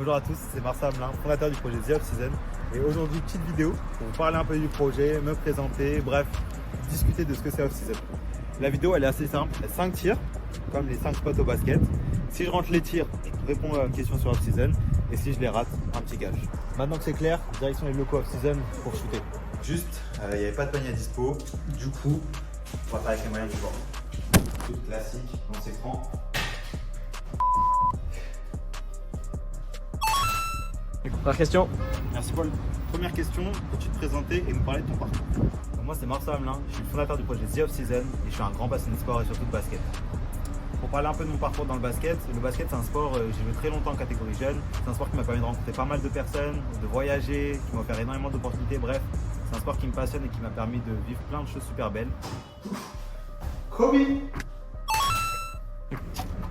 Bonjour à tous, c'est Marcel Hamelin, fondateur du projet The Off Season. Et aujourd'hui, petite vidéo pour vous parler un peu du projet, me présenter, bref, discuter de ce que c'est Off Season. La vidéo elle est assez simple, il y a 5 tirs, comme les 5 spots au basket. Si je rentre les tirs, je réponds à une question sur Off Season. Et si je les rate, un petit gage. Maintenant que c'est clair, direction les locaux Off Season pour shooter. Juste, il n'y avait pas de panier à dispo, du coup, on va faire avec les moyens du bord. Tout classique, dans écran. Première question. Merci Paul. Première question, peux-tu te présenter et nous parler de ton parcours? Moi c'est Marcel Hamelin, je suis le fondateur du projet The Off Season et je suis un grand passionné de sport et surtout de basket. Pour parler un peu de mon parcours dans le basket c'est un sport, j'ai joué très longtemps en catégorie jeune, c'est un sport qui m'a permis de rencontrer pas mal de personnes, de voyager, qui m'a offert énormément d'opportunités, bref, c'est un sport qui me passionne et qui m'a permis de vivre plein de choses super belles. Kobe.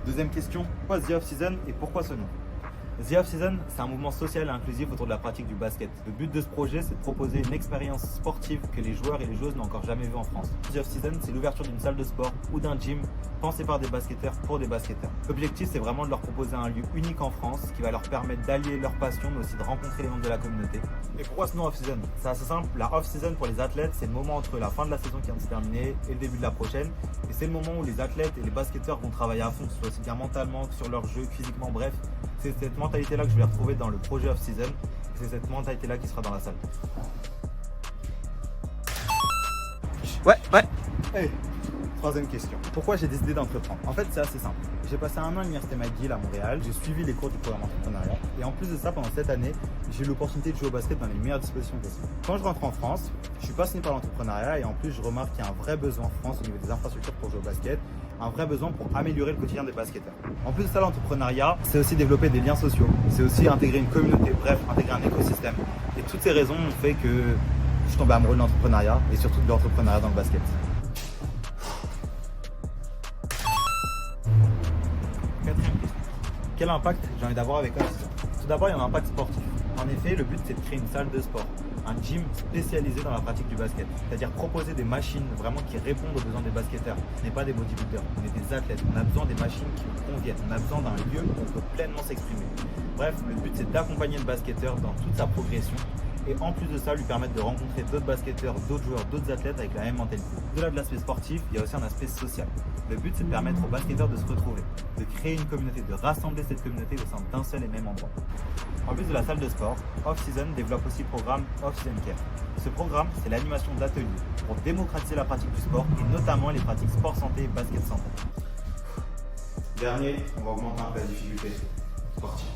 Deuxième question, pourquoi The Off Season et pourquoi ce nom? The Off Season, c'est un mouvement social et inclusif autour de la pratique du basket. Le but de ce projet, c'est de proposer une expérience sportive que les joueurs et les joueuses n'ont encore jamais vue en France. The Off Season, c'est l'ouverture d'une salle de sport ou d'un gym pensé par des basketteurs pour des basketteurs. L'objectif, c'est vraiment de leur proposer un lieu unique en France qui va leur permettre d'allier leur passion, mais aussi de rencontrer les membres de la communauté. Et pourquoi ce nom Off Season? C'est assez simple. La Off Season pour les athlètes, c'est le moment entre la fin de la saison qui vient de se terminer et le début de la prochaine. Et c'est le moment où les athlètes et les basketteurs vont travailler à fond, soit aussi bien mentalement que sur leur jeu, physiquement, bref. C'est cette mentalité-là que je vais retrouver dans le projet Off Season. C'est cette mentalité-là qui sera dans la salle. Ouais. Hey, troisième question. Pourquoi j'ai décidé d'entreprendre? En fait, c'est assez simple. J'ai passé un an à l'Université McGill à Montréal. J'ai suivi les cours du programme entrepreneuriat. Et en plus de ça, pendant cette année, j'ai eu l'opportunité de jouer au basket dans les meilleures dispositions possibles. Quand je rentre en France, je suis passionné par l'entrepreneuriat et en plus, je remarque qu'il y a un vrai besoin en France au niveau des infrastructures pour jouer au basket. Un vrai besoin pour améliorer le quotidien des basketteurs. En plus de ça, l'entrepreneuriat, c'est aussi développer des liens sociaux. C'est aussi intégrer une communauté, bref, intégrer un écosystème. Et toutes ces raisons ont fait que je suis tombé amoureux de l'entrepreneuriat et surtout de l'entrepreneuriat dans le basket. Quatrième question. Quel impact j'ai envie d'avoir avec Off Season? Tout d'abord, il y a un impact sportif. En effet, le but, c'est de créer une salle de sport, un gym spécialisé dans la pratique du basket. C'est-à-dire proposer des machines vraiment qui répondent aux besoins des basketteurs. Ce n'est pas des bodybuilders, on est des athlètes. On a besoin des machines qui nous conviennent. On a besoin d'un lieu où on peut pleinement s'exprimer. Bref, le but, c'est d'accompagner le basketteur dans toute sa progression. Et en plus de ça, lui permettre de rencontrer d'autres basketteurs, d'autres joueurs, d'autres athlètes avec la même mentalité. Au-delà de l'aspect sportif, il y a aussi un aspect social. Le but, c'est de permettre aux basketteurs de se retrouver, de créer une communauté, de rassembler cette communauté au sein d'un seul et même endroit. En plus de la salle de sport, Off Season développe aussi le programme Off Season Care. Ce programme, c'est l'animation d'ateliers pour démocratiser la pratique du sport et notamment les pratiques sport santé et basket santé. Dernier, on va augmenter un peu la difficulté sportive.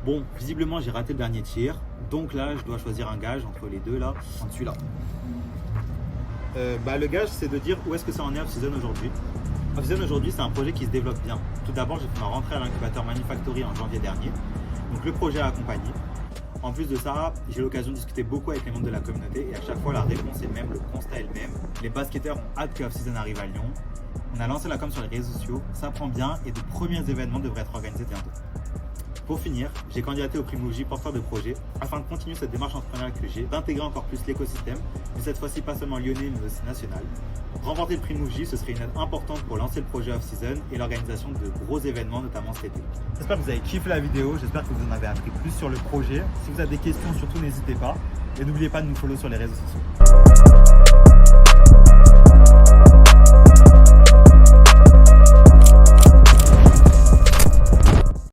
Bon, visiblement j'ai raté le dernier tir, donc là je dois choisir un gage entre les deux là, entre celui-là. Le gage c'est de dire où est-ce que ça en est Off Season aujourd'hui. Off Season aujourd'hui c'est un projet qui se développe bien. Tout d'abord j'ai fait ma rentrée à l'incubateur Manufactory en janvier dernier, donc le projet a accompagné. En plus de ça, j'ai l'occasion de discuter beaucoup avec les membres de la communauté et à chaque fois la réponse est le même, le constat est le même. Les basketteurs ont hâte que Off Season arrive à Lyon. On a lancé la com sur les réseaux sociaux, ça prend bien et de premiers événements devraient être organisés bientôt. Pour finir, j'ai candidaté au prix Mouji porteur de projet afin de continuer cette démarche entrepreneuriale que j'ai, d'intégrer encore plus l'écosystème, mais cette fois-ci pas seulement lyonnais mais aussi national. Remporter le prix Mouji, ce serait une aide importante pour lancer le projet Off Season et l'organisation de gros événements, notamment cet été. J'espère que vous avez kiffé la vidéo, j'espère que vous en avez appris plus sur le projet. Si vous avez des questions, surtout n'hésitez pas et n'oubliez pas de nous follow sur les réseaux sociaux.